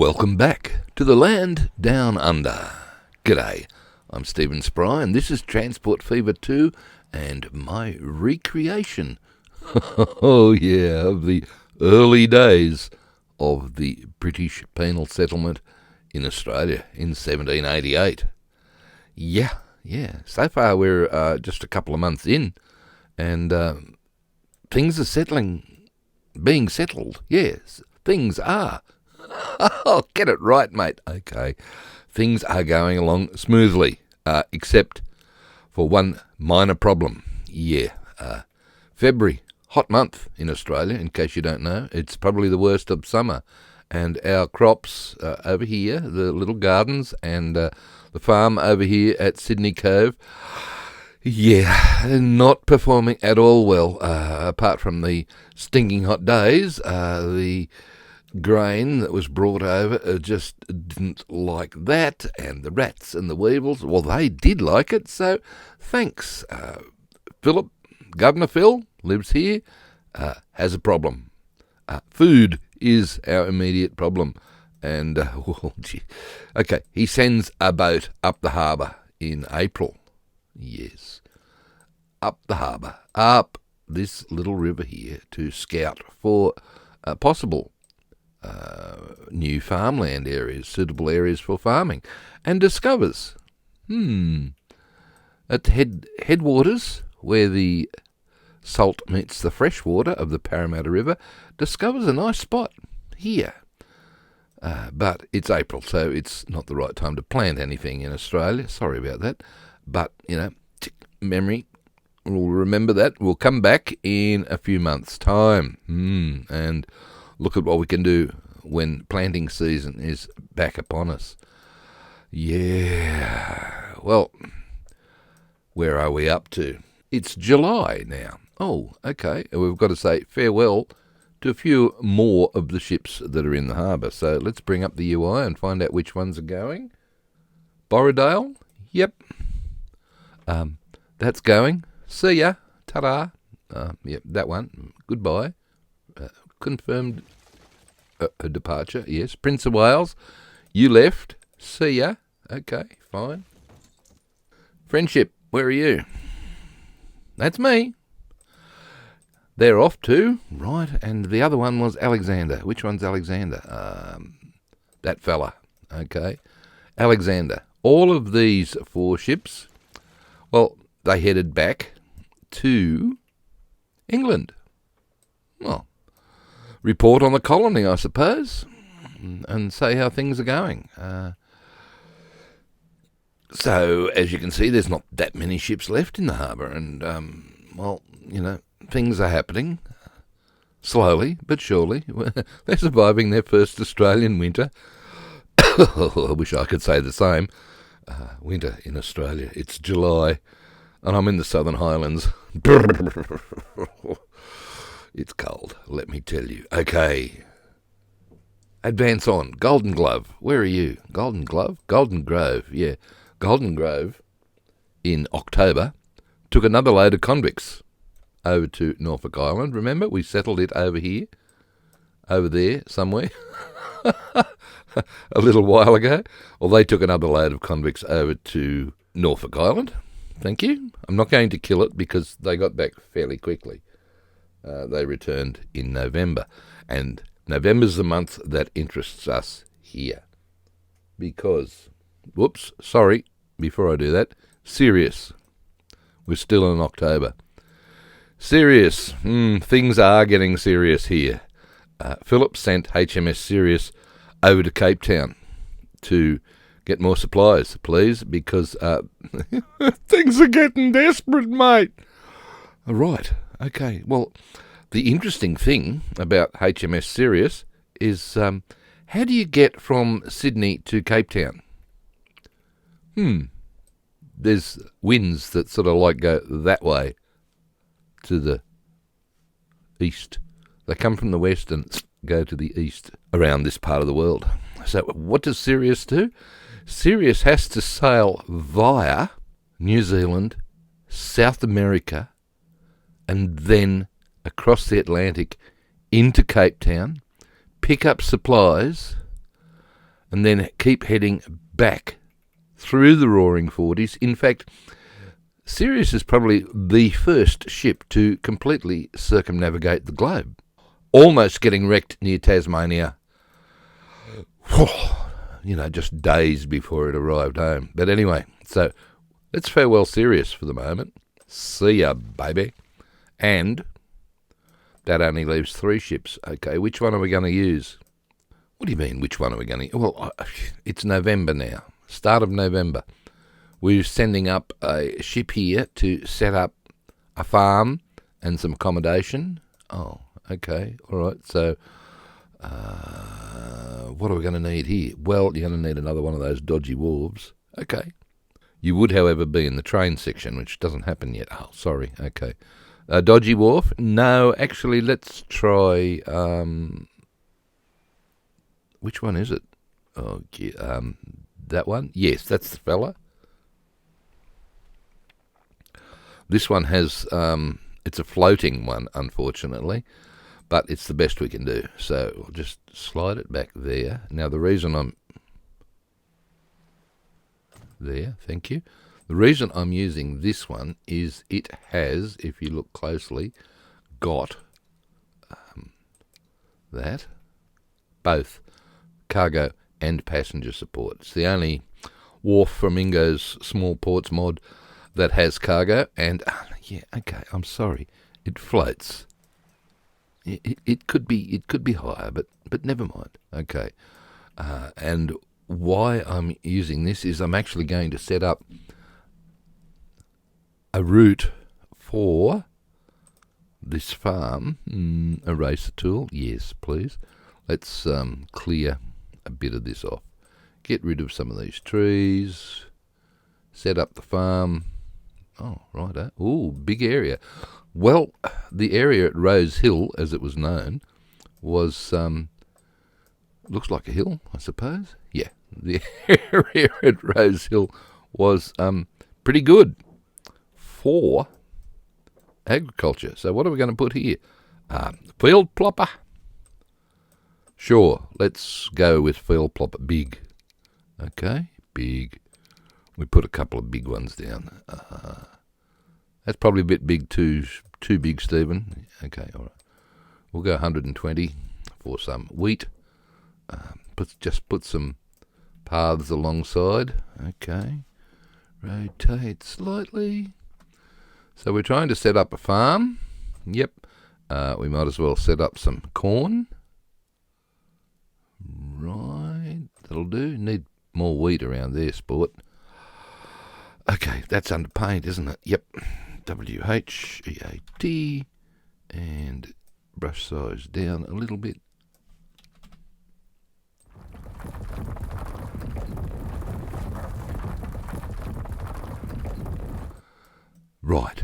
Welcome back to the land down under. G'day, I'm Stephen Spry and this is Transport Fever 2 and my recreation. Oh yeah, of the early days of the British penal settlement in Australia in 1788. Yeah, so far we're just a couple of months in and things are being settled. Yes, things are. Oh, get it right, mate. Okay, things are going along smoothly, except for one minor problem. Yeah, February, hot month in Australia, in case you don't know. It's probably the worst of summer. And our crops over here, the little gardens and the farm over here at Sydney Cove, yeah, not performing at all well. Apart from the stinking hot days, the grain that was brought over just didn't like that, and the rats and the weevils, well, they did like it, so thanks. Philip, Governor Phil, lives here, has a problem. Food is our immediate problem, and, oh, gee. Okay, he sends a boat up the harbour in April. Yes, up the harbour, up this little river here to scout for possible new farmland areas, suitable areas for farming, and discovers, at headwaters, where the salt meets the fresh water of the Parramatta River, discovers a nice spot here. But it's April, so it's not the right time to plant anything in Australia. Sorry about that. But, memory, we'll remember that. We'll come back in a few months' time and look at what we can do when planting season is back upon us. Yeah, well, where are we up to? It's July now. Oh, okay. We've got to say farewell to a few more of the ships that are in the harbour. So let's bring up the UI and find out which ones are going. Borrowdale? Yep. That's going. See ya. Ta-da. Yep, that one. Goodbye. Confirmed a departure, yes. Prince of Wales, you left. See ya. Okay, fine. Friendship, where are you? That's me. They're off too, right? And the other one was Alexander. Which one's Alexander? That fella. Okay. Alexander. All of these 4 ships, well, they headed back to England. Well, report on the colony, I suppose, and say how things are going. So, as you can see, there's not that many ships left in the harbour, and, things are happening, slowly but surely. They're surviving their first Australian winter. I wish I could say the same. Winter in Australia. It's July, and I'm in the Southern Highlands. It's cold, let me tell you. Okay. Advance on. Golden Glove. Where are you? Golden Glove? Golden Grove, yeah. Golden Grove, in October, took another load of convicts over to Norfolk Island. Remember, we settled it over here, over there, somewhere, a little while ago. Well, they took another load of convicts over to Norfolk Island. Thank you. I'm not going to kill it because they got back fairly quickly. They returned in November, and November's the month that interests us here. Because, before I do that, Sirius. We're still in October. Sirius, things are getting serious here. Philip sent HMS Sirius over to Capetown to get more supplies, please, because things are getting desperate, mate. Right. Okay, well, the interesting thing about HMS Sirius is how do you get from Sydney to Capetown? There's winds that sort of go that way to the east. They come from the west and go to the east around this part of the world. So what does Sirius do? Sirius has to sail via New Zealand, South America, and then across the Atlantic into Capetown, pick up supplies, and then keep heading back through the Roaring Forties. In fact, Sirius is probably the first ship to completely circumnavigate the globe, almost getting wrecked near Tasmania, just days before it arrived home. But anyway, so let's farewell Sirius for the moment. See ya, baby. And that only leaves 3 ships. Okay, which one are we going to use? What do you mean, which one are we going to use? Well, it's November now, start of November. We're sending up a ship here to set up a farm and some accommodation. Oh, okay, all right. So what are we going to need here? Well, you're going to need another one of those dodgy wharves. Okay. You would, however, be in the train section, which doesn't happen yet. Oh, sorry. Okay. Dodgy wharf? No, actually, let's try... which one is it? Oh, that one? Yes, that's the fella. This one has... it's a floating one, unfortunately, but it's the best we can do. So we'll just slide it back there. Now, the reason I'm... There, thank you. The reason I'm using this one is it has, if you look closely, got that, both cargo and passenger support. It's the only wharf from Ingo's Small Ports mod that has cargo, and yeah, okay, I'm sorry, it floats. It could be higher, but never mind. Okay, and why I'm using this is I'm actually going to set up a route for this farm. Eraser tool, yes, please. Let's clear a bit of this off. Get rid of some of these trees. Set up the farm. Oh, right. Ooh, big area. Well, the area at Rosehill, as it was known, was looks like a hill, I suppose. Yeah, the area at Rosehill was pretty good for agriculture. So what are we going to put here? Field plopper. Sure, let's go with field plopper. Big. Okay, big. We put a couple of big ones down. That's probably a bit big too big, Stephen. Okay, all right. We'll go 120 for some wheat. Just put some paths alongside. Okay. Rotate slightly. So we're trying to set up a farm. Yep. We might as well set up some corn. Right. That'll do. Need more wheat around there, sport. Okay, that's under paint, isn't it? Yep. WHEAT. And brush size down a little bit. Right,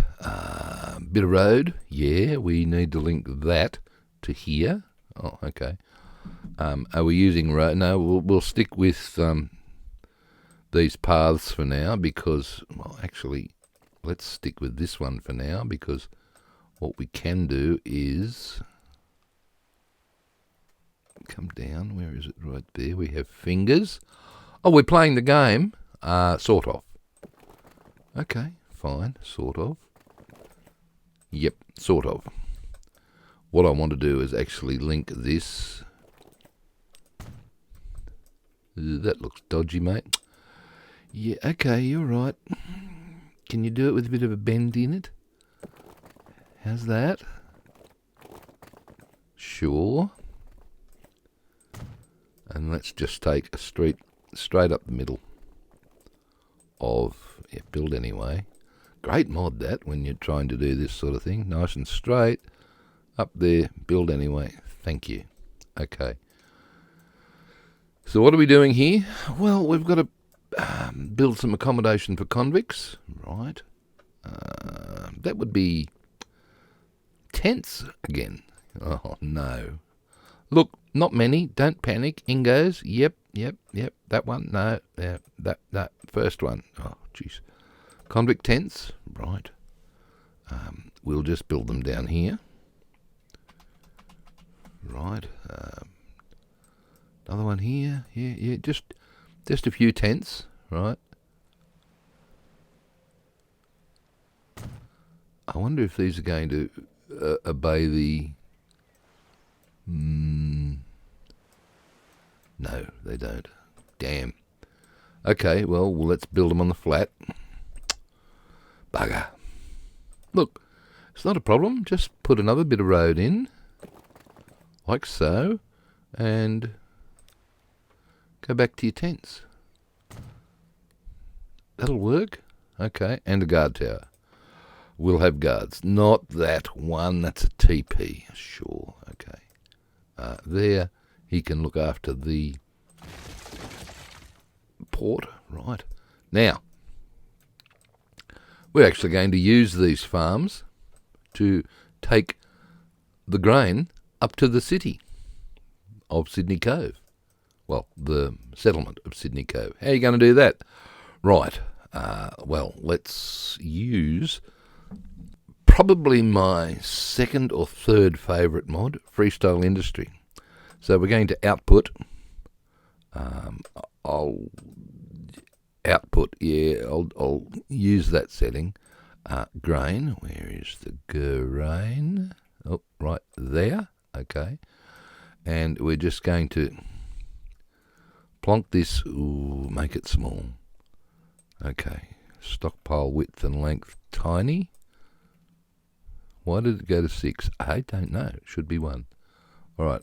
bit of road. Yeah, we need to link that to here. Oh, okay. Are we using road? No, we'll stick with these paths for now because, well, actually, let's stick with this one for now because what we can do is come down. Where is it? Right there. We have fingers. Oh, we're playing the game. Sort of. Okay. Fine, sort of. Yep, sort of. What I want to do is actually link this. That looks dodgy, mate. Yeah, okay, you're right. Can you do it with a bit of a bend in it? How's that? Sure. And let's just take a straight up the middle of, yeah, build anyway. Great mod, that, when you're trying to do this sort of thing. Nice and straight. Up there, build anyway. Thank you. Okay. So what are we doing here? Well, we've got to build some accommodation for convicts. Right. That would be tents again. Oh, no. Look, not many. Don't panic. Ingos. Yep. That one. No. Yeah, that first one. Oh, jeez. Convict tents, right. We'll just build them down here. Right. Another one here. Yeah, just a few tents, right? I wonder if these are going to obey the... No, they don't. Damn. Okay, well, let's build them on the flat. Bugger. Look, it's not a problem. Just put another bit of road in, like so, and go back to your tents. That'll work. Okay, and a guard tower. We'll have guards. Not that one. That's a TP. Sure. Okay. There, he can look after the port. Right. Now, we're actually going to use these farms to take the grain up to the city of Sydney Cove. Well, the settlement of Sydney Cove. How are you going to do that? Right. Well, let's use probably my second or third favourite mod, Freestyle Industry. So we're going to output. I'll use that setting. Grain. Where is the grain? Oh, right there. Okay. And we're just going to plonk this. Ooh, make it small. Okay. Stockpile width and length tiny. Why did it go to 6? I don't know. It should be 1. All right.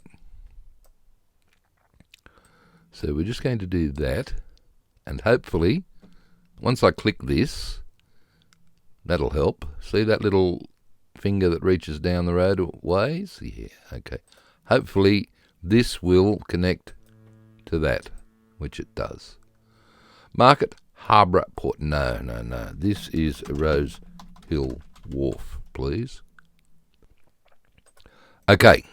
So we're just going to do that. And hopefully, once I click this, that'll help. See that little finger that reaches down the roadways? Yeah, okay. Hopefully, this will connect to that, which it does. Market, harbour, port. No. This is a Rosehill wharf, please. Okay,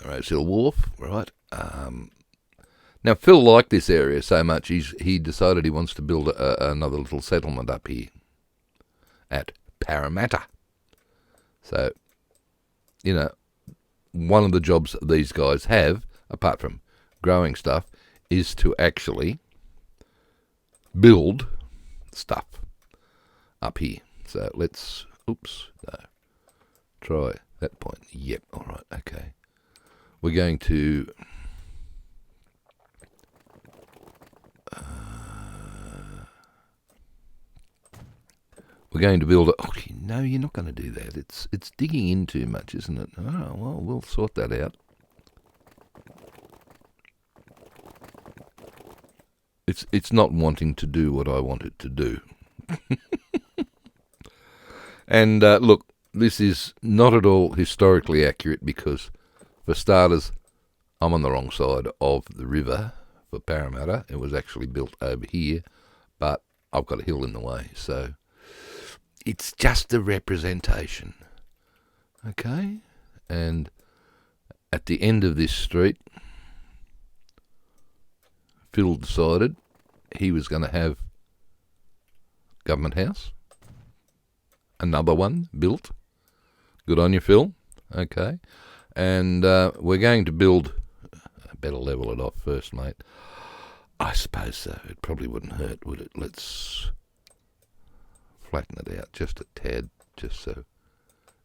Rosehill wharf, right. Now, Phil liked this area so much, he decided he wants to build another little settlement up here at Parramatta. So, one of the jobs these guys have, apart from growing stuff, is to actually build stuff up here. So let's, try that point. Yep, all right, okay. We're going to... We're going to build a... Oh, no, you're not going to do that. It's digging in too much, isn't it? Oh, well, we'll sort that out. It's not wanting to do what I want it to do. And look, this is not at all historically accurate because, for starters, I'm on the wrong side of the river for Parramatta. It was actually built over here, but I've got a hill in the way, so... It's just a representation, okay? And at the end of this street, Phil decided he was going to have Government House, another one built. Good on you, Phil. Okay. And we're going to build... I better level it off first, mate. I suppose so. It probably wouldn't hurt, would it? Let's... flatten it out just a tad, just so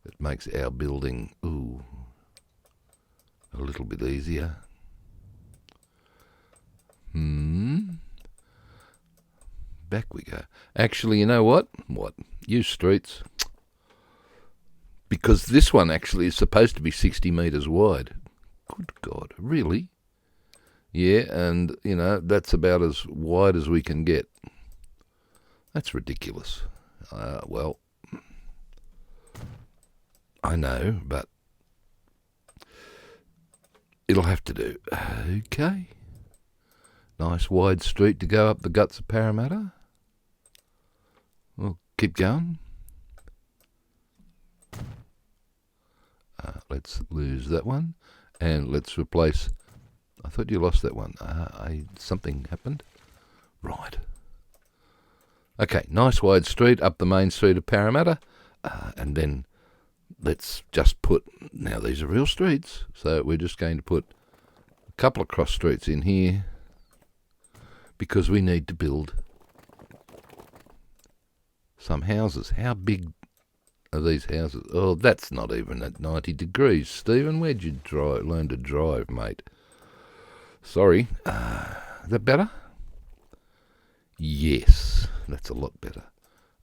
it makes our building a little bit easier. Back we go. Actually, you know what? Use streets. Because this one actually is supposed to be 60 metres wide. Good God, really? Yeah, and, that's about as wide as we can get. That's ridiculous. Well, I know, but it'll have to do. Okay. Nice wide street to go up the guts of Parramatta. We'll keep going. Let's lose that one. And let's replace... I thought you lost that one. Something happened. Right. Okay, nice wide street up the main street of Parramatta. And then let's just put... Now, these are real streets. So we're just going to put a couple of cross streets in here because we need to build some houses. How big are these houses? Oh, that's not even at 90 degrees. Stephen, where'd you learn to drive, mate? Sorry. Is that better? Yes, that's a lot better.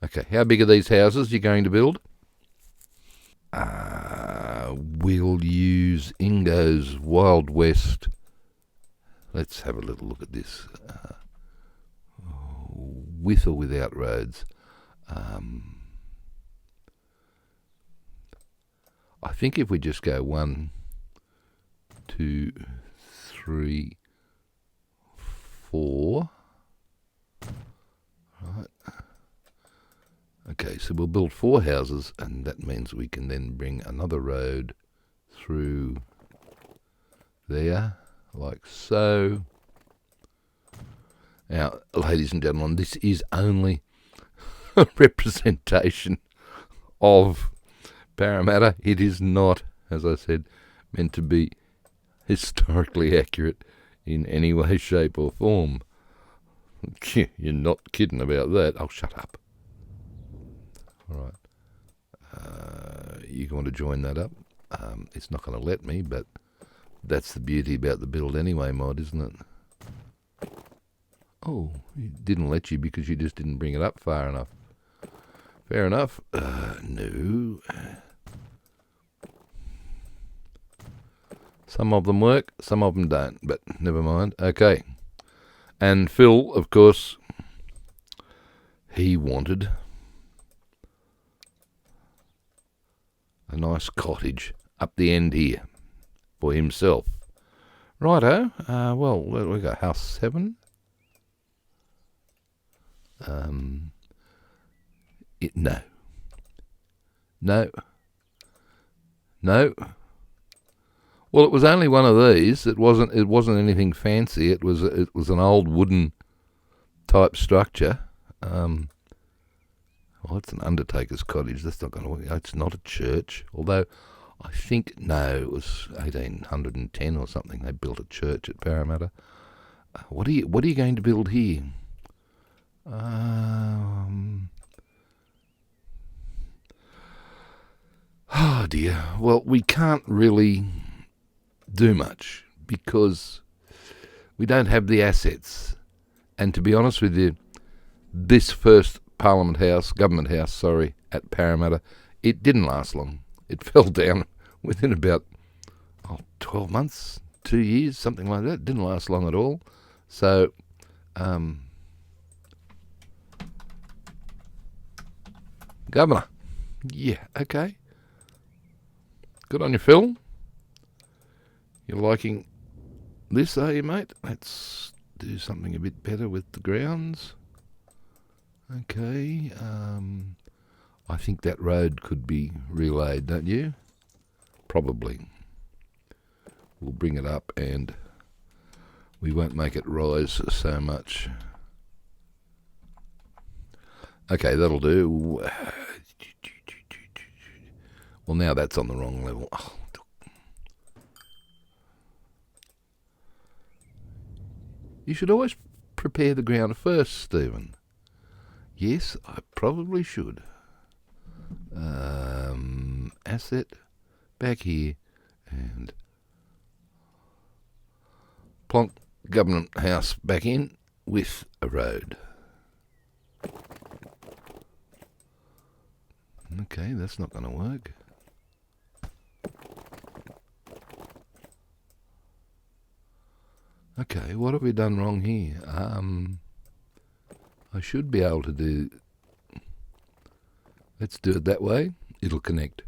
Okay, how big are these houses you're going to build? We'll use Ingo's Wild West. Let's have a little look at this. With or without roads. I think if we just go 1, 2, 3, 4. Right. Okay, so we'll build 4 houses, and that means we can then bring another road through there, like so. Now, ladies and gentlemen, this is only a representation of Parramatta. It is not, as I said, meant to be historically accurate in any way, shape or form. You're not kidding about that. Oh, shut up. All right. You want to join that up? It's not going to let me, but that's the beauty about the Build Anyway mod, isn't it? Oh, it didn't let you because you just didn't bring it up far enough. Fair enough. No. Some of them work, some of them don't, but never mind. Okay. And Phil, of course, he wanted a nice cottage up the end here for himself. Righto. Well, we got house 7. No. Well, it was only one of these. It wasn't anything fancy. It was an old wooden type structure. Well, it's an undertaker's cottage. That's not going to work. It's not a church. Although I think it was 1810 or something. They built a church at Parramatta. What are you going to build here? Oh dear. Well, we can't really do much because we don't have the assets. And to be honest with you, this first government house, at Parramatta, it didn't last long. It fell down within about 12 months, 2 years, something like that. It didn't last long at all. So, Governor, yeah, okay. Good on you, Phil. You're liking this, are you, mate? Let's do something a bit better with the grounds. Okay, I think that road could be relayed, don't you? Probably. We'll bring it up and we won't make it rise so much. Okay, that'll do. Well, now that's on the wrong level. Oh. You should always prepare the ground first, Stephen. Yes, I probably should. Asset, back here, and plonk government house back in with a road. Okay, that's not going to work. Okay, what have we done wrong here? I should be able to do... Let's do it that way. It'll connect.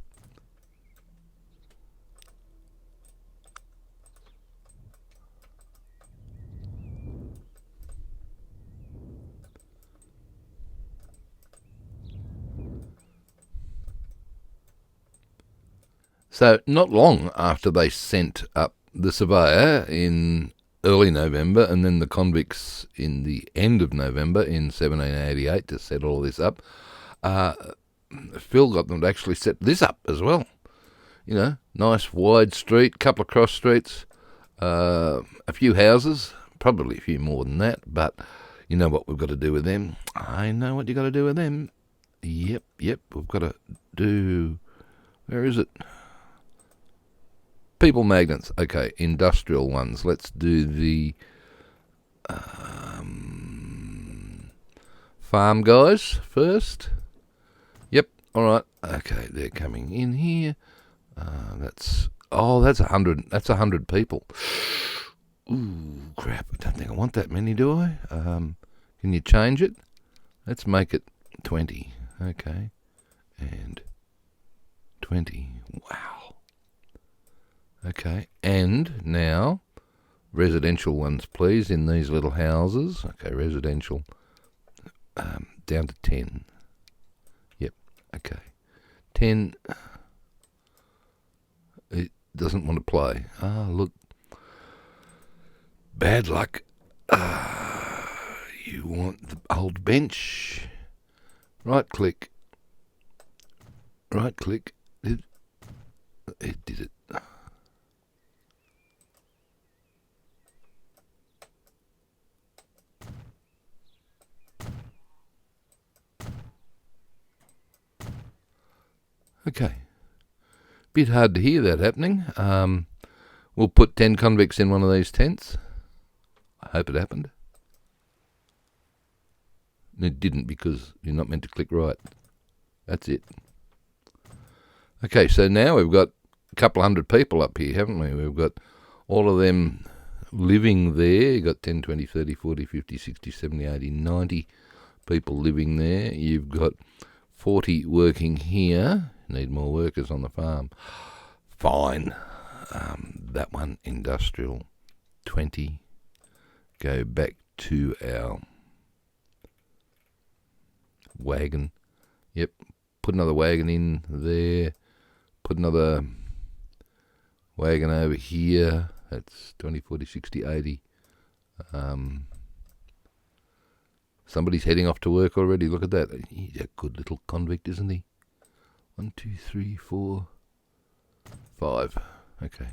So, not long after they sent up the surveyor in early November and then the convicts in the end of November in 1788 to set all this up, Phil got them to actually set this up as well. You know, nice wide street, couple of cross streets, A few houses, probably a few more than that, but you know what we've got to do with them. I know what you got to do with them. Yep, we've got to do... Where is it? People magnets. Okay, industrial ones. Let's do the farm guys first. Yep, alright. Okay, they're coming in here. That's 100. That's 100 people. Ooh, crap. I don't think I want that many, do I? Can you change it? Let's make it 20. Okay. And 20. Wow. Okay. And now, residential ones, please, in these little houses. Okay, residential. Down to 10. Yep. Okay. 10. It doesn't want to play. Look. Bad luck. You want the old bench. Right click. Right click. It did it. Okay. Bit hard to hear that happening. We'll put 10 convicts in one of these tents. I hope it happened. It didn't because you're not meant to click right. That's it. Okay, so now we've got a couple hundred people up here, haven't we? We've got all of them living there. You've got 10, 20, 30, 40, 50, 60, 70, 80, 90 people living there. You've got 40 working here. Need more workers on the farm. Fine. That one, industrial, 20. Go back to our wagon. Yep. Put another wagon in there. Put another wagon over here. That's 20, 40, 60, 80. Somebody's heading off to work already. Look at that. He's a good little convict, isn't he? 1, 2, 3, 4, 5. Okay.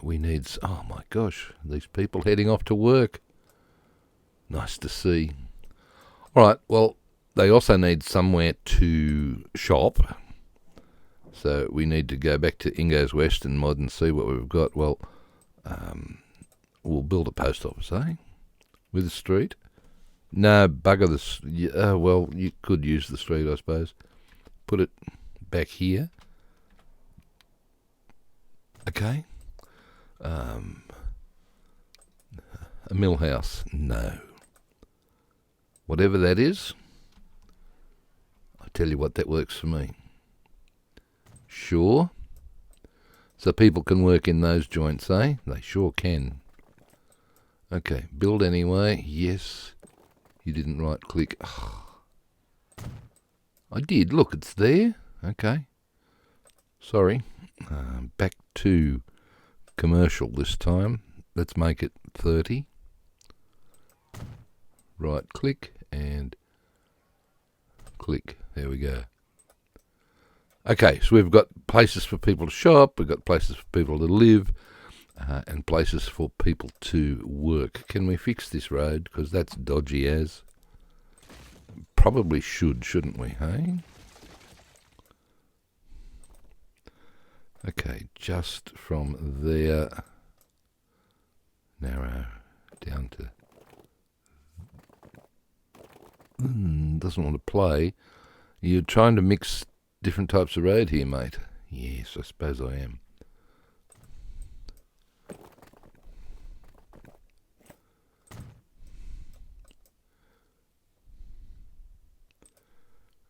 We need... Oh, my gosh. These people heading off to work. Nice to see. All right. Well, they also need somewhere to shop. So we need to go back to Ingo's Western Mod and see what we've got. Well, we'll build a post office, eh? With a street. No, bugger this. Well, you could use the street, I suppose. Put it back here. Okay. A mill house. No. Whatever that is, I tell you what, that works for me. Sure. So people can work in those joints, eh? They sure can. Okay, build anyway. Yes. You didn't right click. Oh. I did. Look, it's there. Okay. Sorry. Back to commercial this time. Let's make it 30. Right click and click. There we go. Okay, so we've got places for people to shop, we've got places for people to live, and places for people to work. Can we fix this road? Because that's dodgy as. Probably should, shouldn't we, hey? Okay, just from there, narrow down to... doesn't want to play. You're trying to mix different types of road here, mate. Yes, I suppose I am.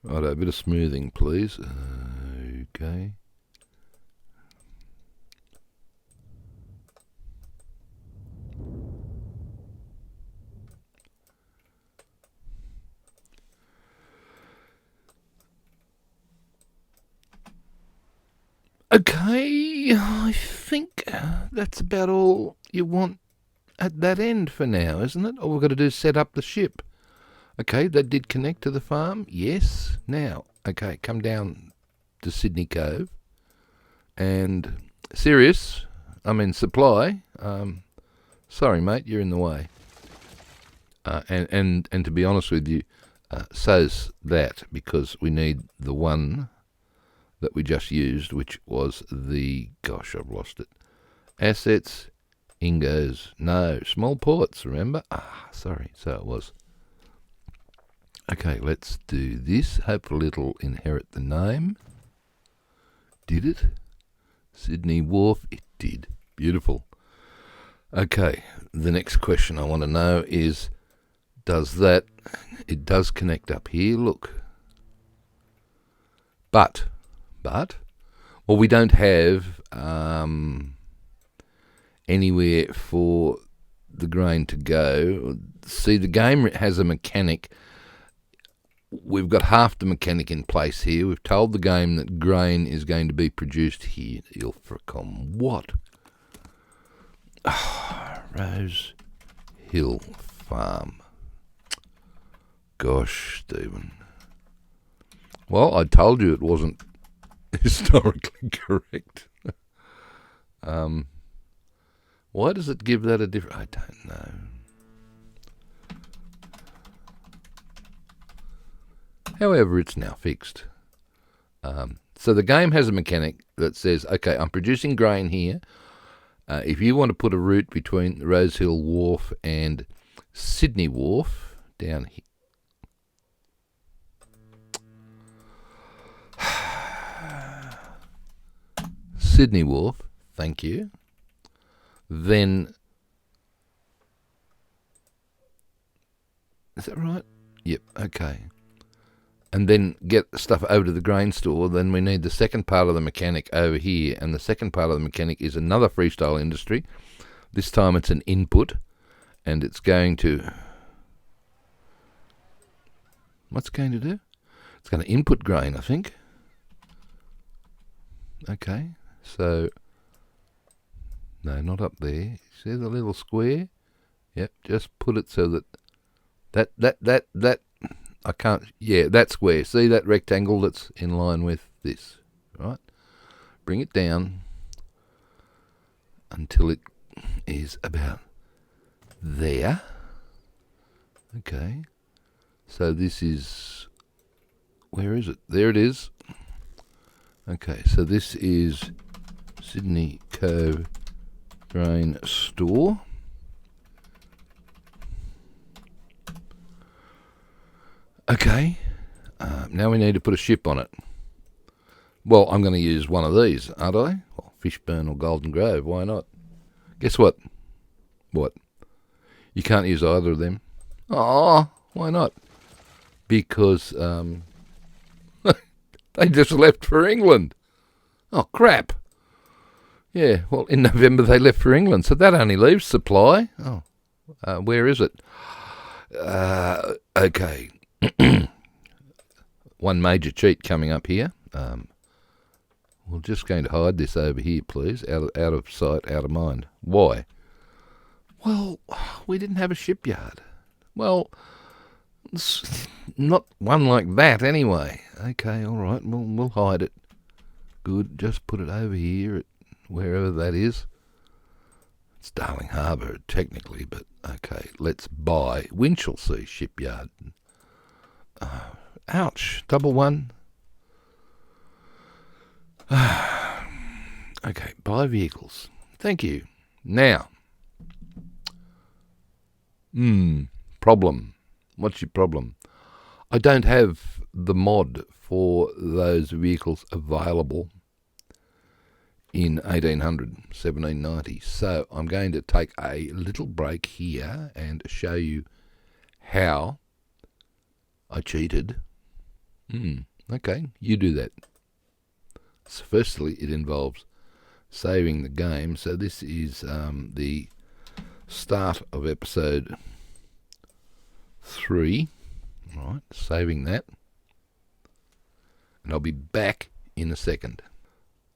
Right, a bit of smoothing, please. Okay. Okay, I think that's about all you want at that end for now, isn't it? All we've got to do is set up the ship. Okay, that did connect to the farm. Yes. Now, okay, come down to Sydney Cove. And Sirius, Supply. Sorry, mate, you're in the way. And to be honest with you, so's that, because we need the one that we just used, which was the, gosh, I've lost it. Assets, Ingos, no, small ports, remember? Sorry, so it was. Okay, let's do this. Hopefully it'll inherit the name. Did it? Sydney Wharf, it did. Beautiful. Okay, the next question I want to know is, it does connect up here, look. But, well, we don't have anywhere for the grain to go. See, the game has a mechanic. We've got half the mechanic in place here. We've told the game that grain is going to be produced here. Ilfracom. What? Rosehill Farm. Gosh, Stephen. Well, I told you it wasn't historically correct. Why does it give that a different... I don't know. However, it's now fixed. So the game has a mechanic that says, okay, I'm producing grain here. If you want to put a route between the Rosehill Wharf and Sydney Wharf, down here. Sydney Wharf, thank you. Then, is that right? Yep, okay. And then get stuff over to the grain store, then we need the second part of the mechanic over here, and the second part of the mechanic is another Freestyle industry. This time it's an input, and it's going to... What's it going to do? It's going to input grain, I think. Okay, so... No, not up there. See the little square? Yep, just put it so that... That... I can't... Yeah, that square. See that rectangle that's in line with this, right? Bring it down until it is about there. Okay. So this is... Where is it? There it is. Okay, so this is Sydney Cove Grain Store. Okay, now we need to put a ship on it. Well, I'm going to use one of these, aren't I? Well, Fishburn or Golden Grove, why not? Guess what? What? You can't use either of them. Oh, why not? Because they just left for England. Oh, crap. Yeah, well, in November they left for England, so that only leaves supply. Oh, where is it? Okay. One major cheat coming up here. We're just going to hide this over here, please. Out of sight, out of mind. Why? Well, we didn't have a shipyard. Well, not one like that anyway. Okay, all right, we'll hide it. Good, just put it over here at wherever that is. It's Darling Harbour, technically, but okay, let's buy Winchelsea Shipyard. Ouch, double one. Okay, buy vehicles. Thank you. Now, problem. What's your problem? I don't have the mod for those vehicles available in 1790. So I'm going to take a little break here and show you how I cheated. Okay, you do that. So firstly, it involves saving the game. So this is the start of episode 3. All right, saving that. And I'll be back in a second.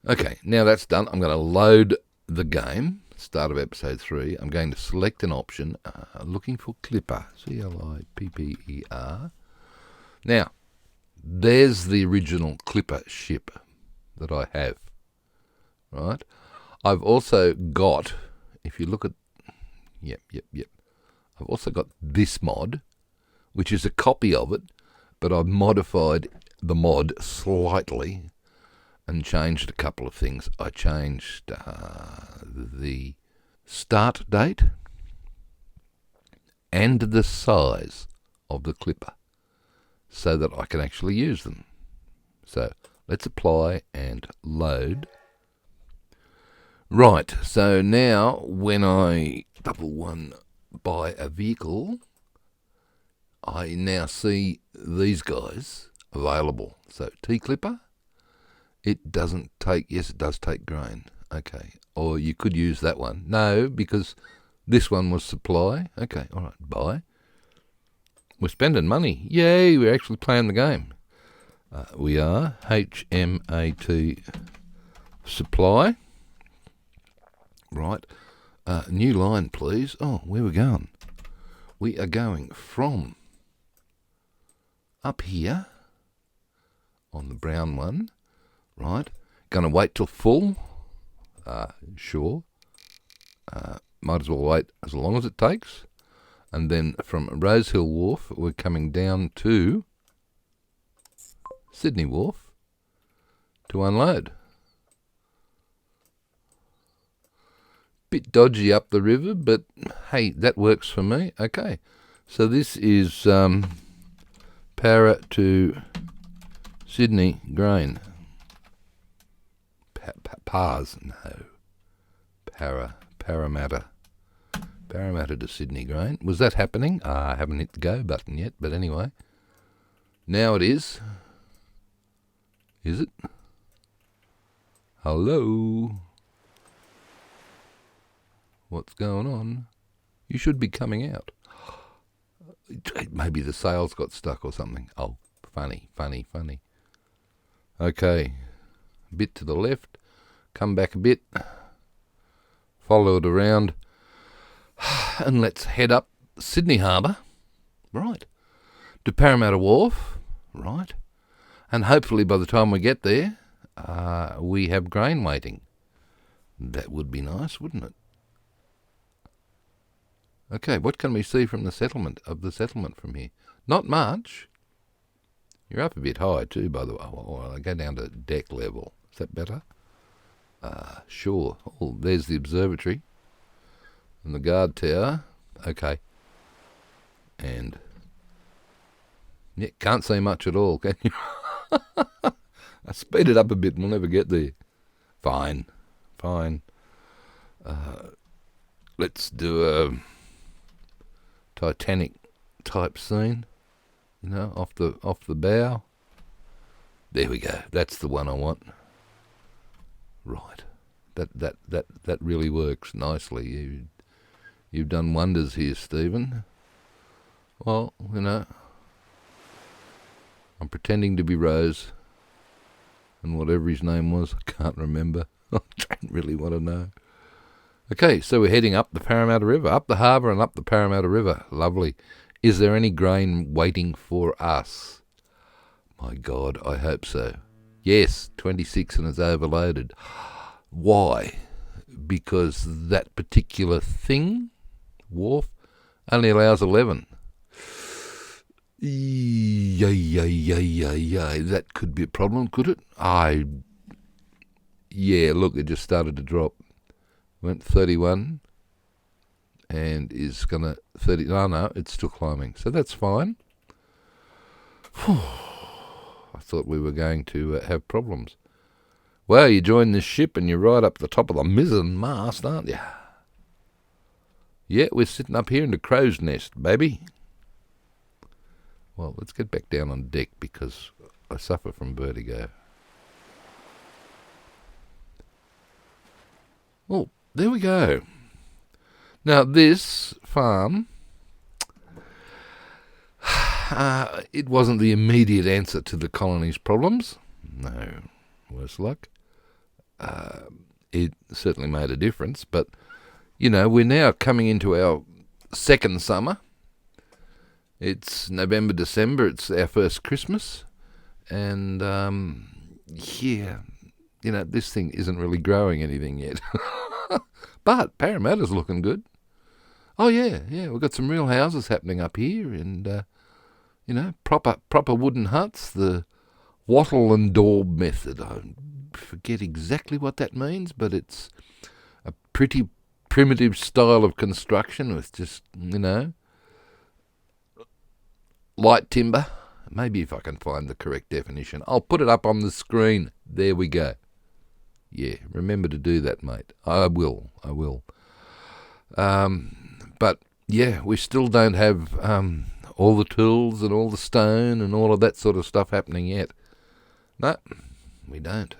Okay, now that's done. I'm going to load the game, start of episode 3. I'm going to select an option, looking for Clipper, C-L-I-P-P-E-R. Now, there's the original Clipper ship that I have, right? I've also got, if you look at, yep. I've also got this mod, which is a copy of it, but I've modified the mod slightly and changed a couple of things. I changed the start date and the size of the clipper so that I can actually use them. So let's apply and load. Right, so now when I buy a vehicle, I now see these guys available. So T-clipper, it doesn't take, yes it does take grain. Okay, or you could use that one. No, because this one was supply. Okay, all right, buy. We're spending money. Yay, we're actually playing the game. We are HMAT supply. Right. New line, please. Oh, where are we going? We are going from up here on the brown one. Right. Going to wait till full. Sure. Might as well wait as long as it takes. And then from Rosehill Wharf, we're coming down to Sydney Wharf to unload. Bit dodgy up the river, but hey, that works for me. Okay, so this is Para to Sydney grain. Pars, no. Parramatta. Parramatta to Sydney grain. Was that happening? I haven't hit the go button yet, but anyway. Now it is. Is it? Hello? What's going on? You should be coming out. Maybe the sails got stuck or something. Oh, funny. Okay. A bit to the left. Come back a bit. Follow it around. And let's head up Sydney Harbour. Right. To Parramatta Wharf. Right. And hopefully by the time we get there, we have grain waiting. That would be nice, wouldn't it? Okay, what can we see from the settlement from here? Not much. You're up a bit high too, by the way. Well, I go down to deck level. Is that better? Sure. Oh, there's the observatory and the guard tower. Okay. And yeah, can't see much at all, can you? I speed it up a bit and we'll never get there. Fine. Let's do a Titanic type scene, off the bow. There we go. That's the one I want. Right. That really works nicely. You've done wonders here, Stephen. Well, I'm pretending to be Rose, and whatever his name was, I can't remember. I don't really want to know. Okay, so we're heading up the Parramatta River, up the harbour and up the Parramatta River. Lovely. Is there any grain waiting for us? My God, I hope so. Yes, 26 and it's overloaded. Why? Because that particular wharf, only allows 11. Yay. That could be a problem, could it? Yeah, look, it just started to drop. Went 31 and is going to 30. No, it's still climbing. So that's fine. I thought we were going to have problems. Well, you join this ship and you're right up the top of the mizzen mast, aren't you? Yeah, we're sitting up here in the crow's nest, baby. Well, let's get back down on deck because I suffer from vertigo. Oh, there we go. Now, this farm, it wasn't the immediate answer to the colony's problems. No, worse luck. It certainly made a difference, but, we're now coming into our second summer. It's November, December. It's our first Christmas. And, this thing isn't really growing anything yet. But Parramatta's looking good. Oh, yeah, we've got some real houses happening up here, and, proper wooden huts, the wattle and daub method. I forget exactly what that means, but it's a pretty primitive style of construction with just, light timber. Maybe if I can find the correct definition. I'll put it up on the screen. There we go. Yeah, remember to do that, mate. I will. But, yeah, we still don't have all the tools and all the stone and all of that sort of stuff happening yet. No, we don't.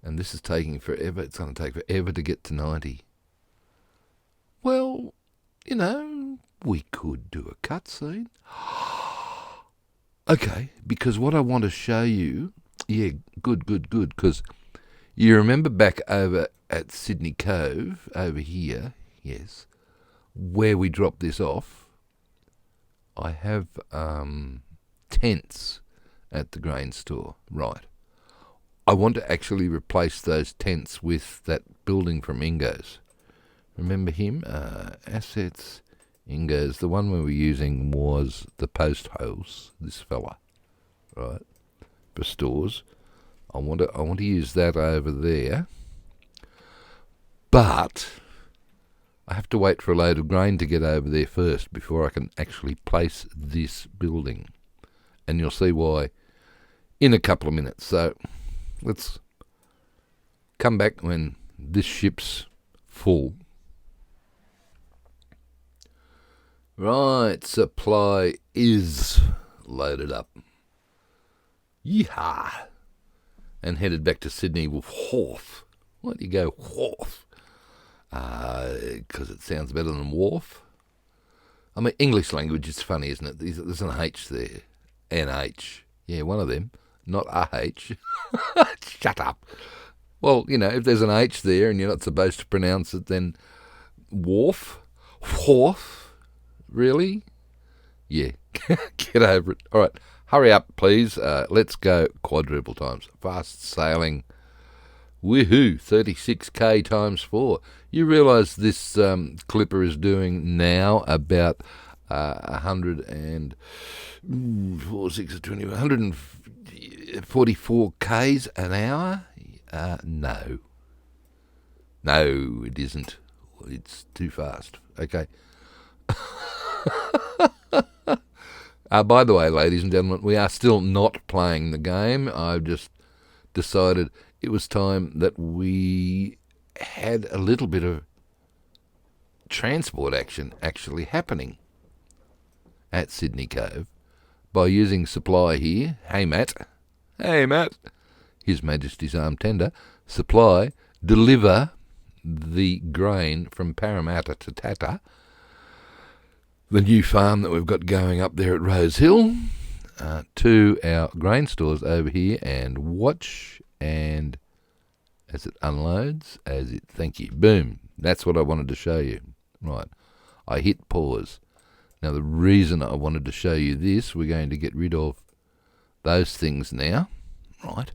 And this is taking forever. It's going to take forever to get to 90. Well, we could do a cutscene. Okay, because what I want to show you, good, because you remember back over at Sydney Cove, over here, yes, where we dropped this off, I have tents at the grain store, right. I want to actually replace those tents with that building from Ingo's. Remember him? Assets, Ingo's. The one we were using was the post house, this fella, right, for stores. I want to use that over there, but I have to wait for a load of grain to get over there first before I can actually place this building, and you'll see why in a couple of minutes. So let's come back when this ship's full. Right, supply is loaded up. Yeehaw! And headed back to Sydney with wharf. Why do you go wharf? Because it sounds better than wharf. I mean, English language is funny, isn't it? There's an H there. NH. Yeah, one of them. Not a H. Shut up. Well, if there's an H there and you're not supposed to pronounce it, then wharf? Wharf? Really? Yeah. Get over it. All right. Hurry up, please. Let's go quadruple times. Fast sailing. Woohoo. 36k times 4. You realise this clipper is doing now about 144 k's an hour? No. No, it isn't. It's too fast. Okay. By the way, ladies and gentlemen, we are still not playing the game. I've just decided it was time that we had a little bit of transport action actually happening at Sydney Cove by using Supply here. Hey, Matt. His Majesty's Armed Tender. Supply, deliver the grain from Parramatta to Tata, the new farm that we've got going up there at Rosehill, to our grain stores over here, and watch and as it unloads, thank you, boom. That's what I wanted to show you. Right, I hit pause. Now the reason I wanted to show you this, we're going to get rid of those things now, right,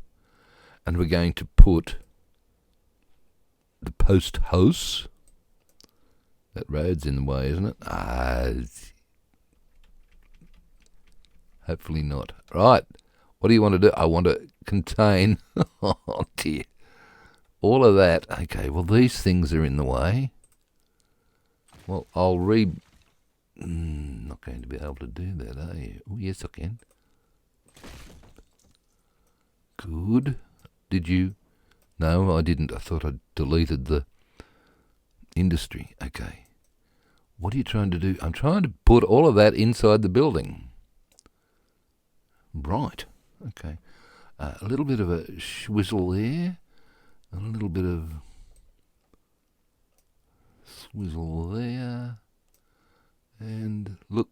and we're going to put the post house. That road's in the way, isn't it? Hopefully not. Right. What do you want to do? I want to contain... oh, dear. All of that. Okay, well, these things are in the way. Well, I'll not going to be able to do that, are you? Oh, yes, I can. Good. Did you... No, I didn't. I thought I'd deleted the industry. Okay. What are you trying to do? I'm trying to put all of that inside the building. Right. Okay. A little bit of a swizzle there. A little bit of swizzle there. And look.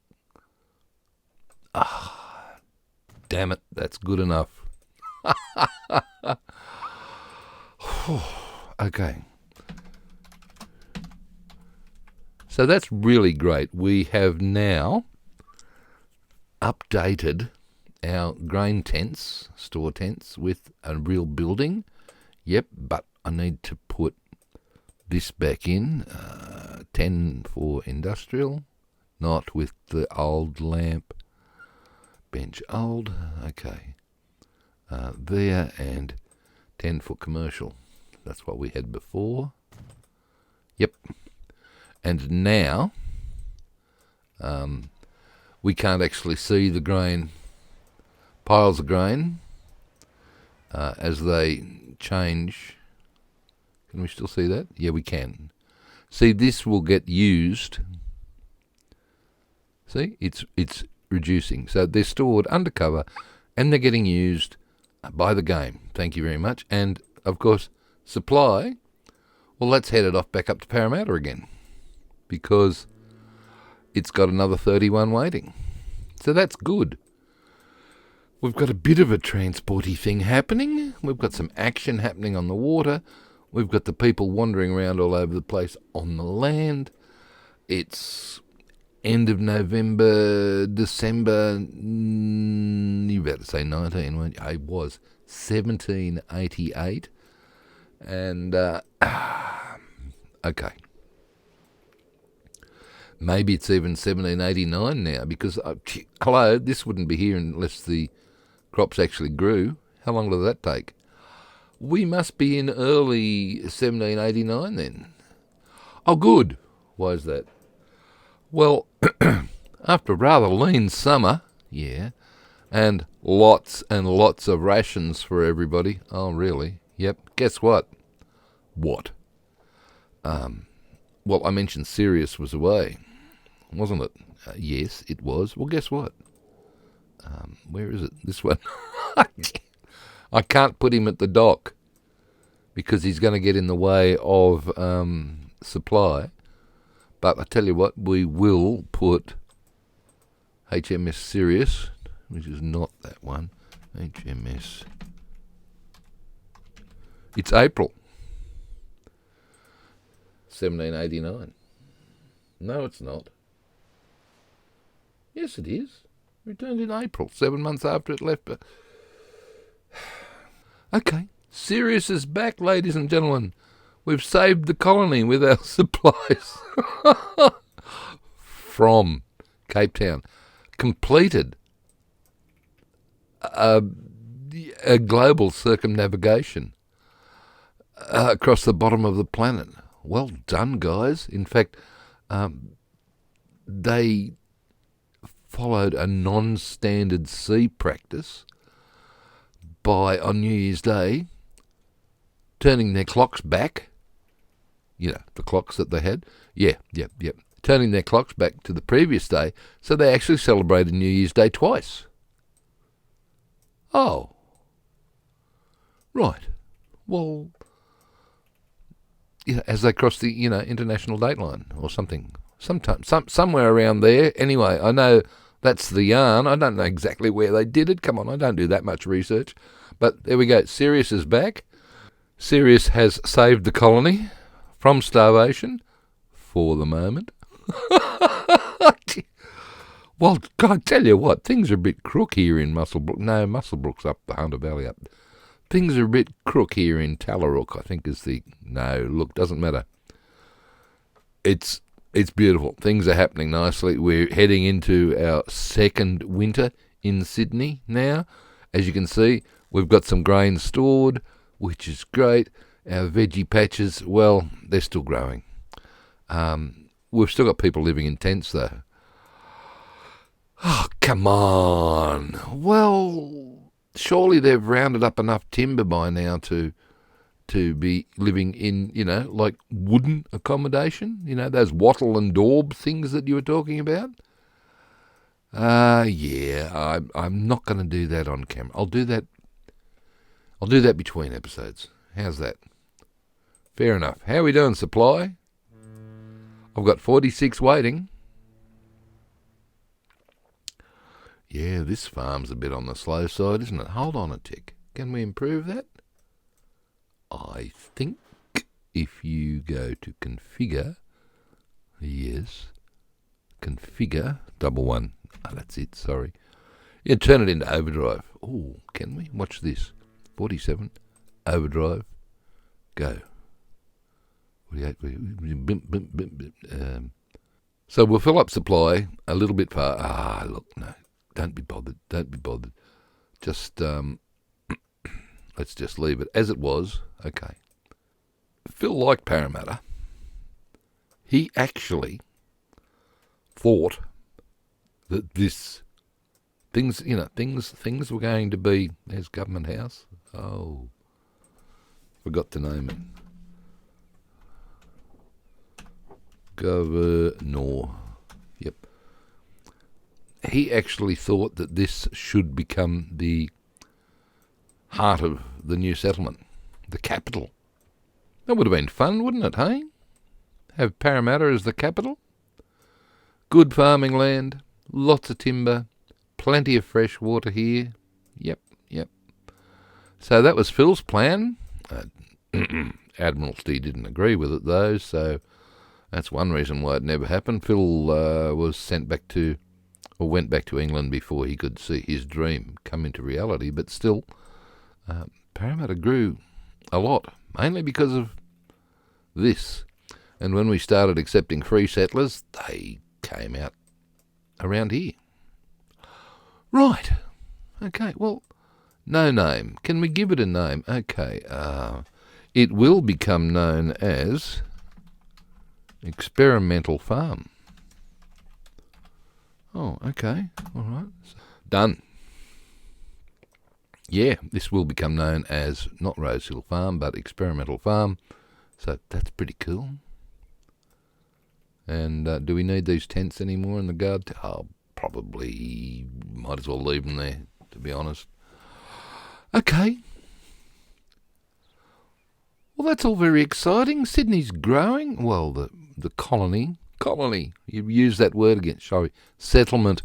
Damn it. That's good enough. Okay. So that's really great. We have now updated our grain tents, store tents, with a real building. Yep, but I need to put this back in. 10 for industrial, not with the old lamp. Bench old, okay. There, and 10 for commercial. That's what we had before. Yep. And now, we can't actually see the grain, piles of grain, as they change. Can we still see that? Yeah, we can. See, this will get used. See, it's reducing. So they're stored undercover, and they're getting used by the game. Thank you very much. And, of course, supply, well, that's headed off back up to Parramatta again, because it's got another 31 waiting. So that's good. We've got a bit of a transporty thing happening. We've got some action happening on the water. We've got the people wandering around all over the place on the land. It's end of November, December, you better say 19, weren't you? It was 1788. And, okay. Maybe it's even 1789 now, because, hello, this wouldn't be here unless the crops actually grew. How long does that take? We must be in early 1789 then. Oh, good. Why is that? Well, after a rather lean summer, yeah, and lots of rations for everybody. Oh, really? Yep. Guess what? What? Well, I mentioned Sirius was away, wasn't it? Yes, it was. Well, guess what? Where is it? This one. I can't put him at the dock because he's going to get in the way of supply. But I tell you what, we will put HMS Sirius, which is not that one. HMS. It's April 1789. No, it's not. Yes, it is. Returned in April, 7 months after it left. Okay, Sirius is back, ladies and gentlemen. We've saved the colony with our supplies from Capetown. Completed a global circumnavigation across the bottom of the planet. Well done, guys. In fact, they followed a non-standard sea practice by, on New Year's Day, turning their clocks back. You know, the clocks that they had. Yep. Turning their clocks back to the previous day, so they actually celebrated New Year's Day twice. Oh. Right. Well, as they crossed the, international date line or something. Somewhere around there. Anyway, I know that's the yarn. I don't know exactly where they did it. Come on, I don't do that much research. But there we go. Sirius is back. Sirius has saved the colony from starvation for the moment. Well, I tell you what, things are a bit crook here in Muswellbrook. No, Muswellbrook's up the Hunter Valley up. Things are a bit crook here in Tallarook, I think is the... No, look, doesn't matter. It's beautiful. Things are happening nicely. We're heading into our second winter in Sydney now. As you can see, we've got some grain stored, which is great. Our veggie patches, well, they're still growing. We've still got people living in tents, though. Oh, come on. Well, surely they've rounded up enough timber by now to be living in, like wooden accommodation. Those wattle and daub things that you were talking about. Yeah, I'm not going to do that on camera. I'll do that between episodes. How's that? Fair enough. How are we doing, supply? I've got 46 waiting. Yeah, this farm's a bit on the slow side, isn't it? Hold on a tick. Can we improve that? I think if you go to configure, yes, configure, 11. Oh, that's it, sorry. Yeah, turn it into overdrive. Oh, can we? Watch this. 47, overdrive. Go. So we'll fill up supply a little bit far. Look, no, don't be bothered. Just, let's just leave it as it was. Okay. Phil liked Parramatta. He actually thought that things were going to be. There's Government House. Oh, forgot to name it. Governor. Yep. He actually thought that this should become the heart of the new settlement, the capital. That would have been fun, wouldn't it, hey? Have Parramatta as the capital. Good farming land, lots of timber, plenty of fresh water here. Yep. So that was Phil's plan. Admiralty didn't agree with it, though, so that's one reason why it never happened. Phil went back to England before he could see his dream come into reality, but still, Parramatta grew a lot, mainly because of this. And when we started accepting free settlers, they came out around here. Right. Okay, well, no name. Can we give it a name? Okay, it will become known as Experimental Farm. Oh, okay, all right. Done. Yeah, this will become known as not Rosehill Farm, but Experimental Farm. So that's pretty cool. And do we need these tents anymore in the guard? Probably might as well leave them there, to be honest. Okay. Well, that's all very exciting. Sydney's growing. Well, the colony, you use that word again, sorry, settlement.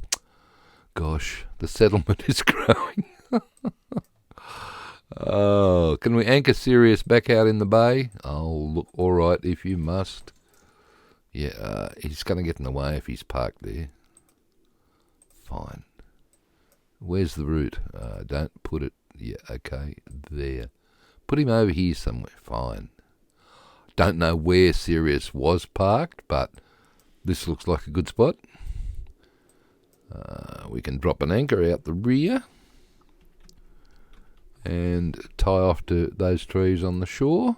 Gosh, the settlement is growing. Oh, can we anchor Sirius back out in the bay? Oh, look, all right, if you must. Yeah, he's going to get in the way if he's parked there. Fine. Where's the route? Don't put it, yeah, okay, there. Put him over here somewhere, fine. Don't know where Sirius was parked, but this looks like a good spot. We can drop an anchor out the rear and tie off to those trees on the shore.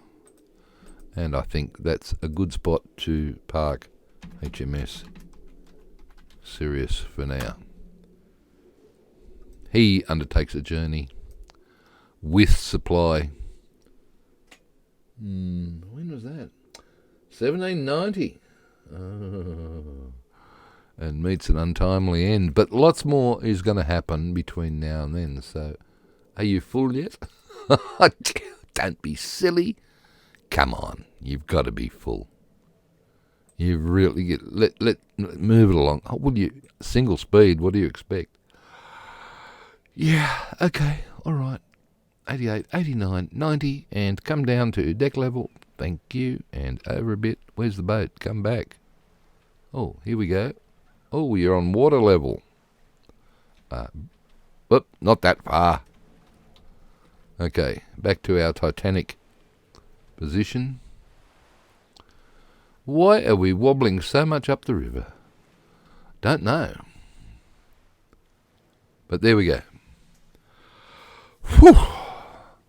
And I think that's a good spot to park HMS Sirius for now. He undertakes a journey with supply. When was that? 1790. And meets an untimely end. But lots more is going to happen between now and then. So, are you full yet? Don't be silly. Come on, you've got to be full. You really let move it along. Oh, will you single speed? What do you expect? Yeah, okay, all right. 88, 89, 90, and come down to deck level. Thank you, and over a bit. Where's the boat? Come back. Oh, here we go. Oh, you're on water level. Whoop, not that far. Okay, back to our Titanic position. Why are we wobbling so much up the river? Don't know. But there we go. Whew.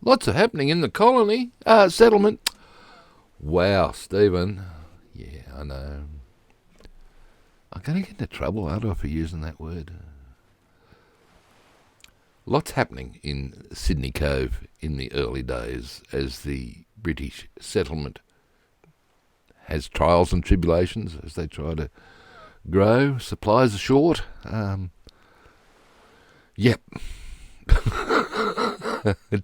Lots of happening in the colony. Settlement. Wow, Stephen. Yeah, I know. I'm going to get into trouble, aren't I, for using that word? Lots happening in Sydney Cove in the early days as the British settlement has trials and tribulations as they try to grow. Supplies are short. Yep.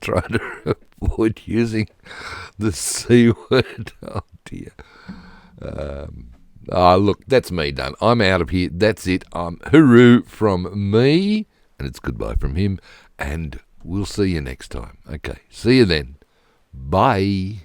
Try to avoid using the C word. Oh, dear. Look, that's me done. I'm out of here. That's it. Hooroo from me, and it's goodbye from him, and we'll see you next time. Okay, see you then. Bye.